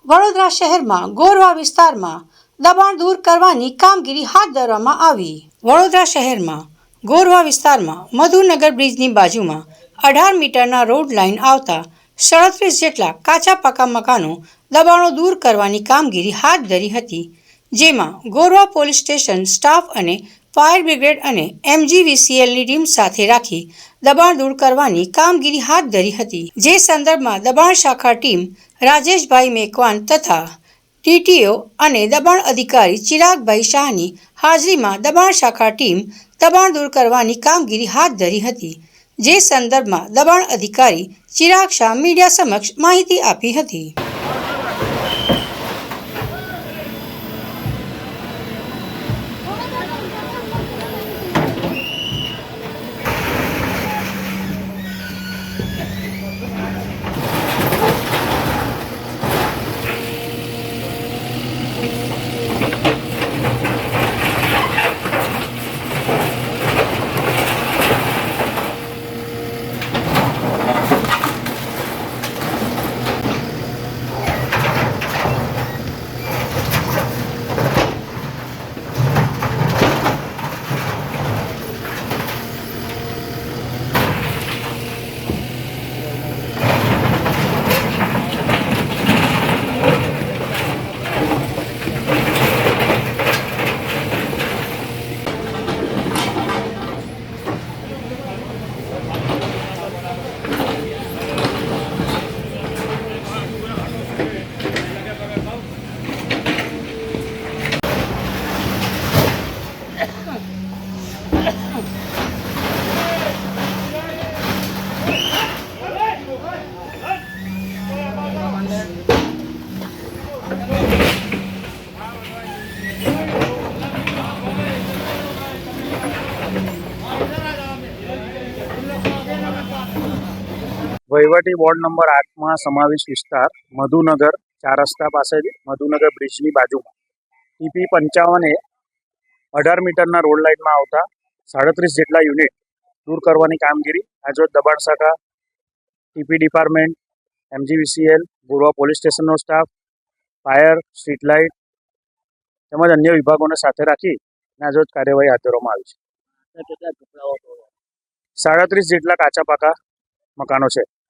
વડોદરા શહેરમાં ગોરવા વિસ્તારમાં દબાણ દૂર કરવાની કામગીરી હાથ ધરવામાં આવી। વડોદરા શહેરમાં ગોરવા વિસ્તારમાં મધુનગર બ્રિજની બાજુમાં 18 મીટરના રોડ લાઇન આવતા 37 જેટલા કાચા પાકા મકાનો દબાણો દૂર કરવાની કામગીરી હાથ ધરી હતી, જેમાં ગોરવા પોલીસ સ્ટેશન સ્ટાફ અને ફાયર બ્રિગેડ અને MGVCLની ટીમ સાથે રાખી દબાણ દૂર કરવાની કામગીરી હાથ ધરી હતી। જે સંદર્ભમાં દબાણ શાખા ટીમ રાજેશભાઈ મેકવાન તથા TTO અને દબાણ અધિકારી ચિરાગભાઈ શાહની હાજરીમાં દબાણ શાખા ટીમ દબાણ દૂર કરવાની કામગીરી હાથ ધરી હતી। જે સંદર્ભમાં દબાણ અધિકારી ચિરાગ શાહ મીડિયા સમક્ષ માહિતી આપી હતી। વહીવટી વોર્ડ નંબર 8માં સમાવેશ વિસ્તાર મધુનગર 4 રસ્તા પાસે મધુનગર બ્રિજની બાજુમાં TP55 18 મીટરના રોડ લાઇનમાં આવતા 37 જેટલા યુનિટ દૂર કરવાની કામગીરી આજરોજ દબાણ શાખા, TP department, MGVCL, Gorwa police સ્ટેશનનો સ્ટાફ, ફાયર, સ્ટ્રીટ લાઇટ તેમજ અન્ય વિભાગોને સાથે રાખી આજરોજ કાર્યવાહી હાથ ધરવામાં આવી છે। 37 જેટલા કાચા પાકા મકાનો છે।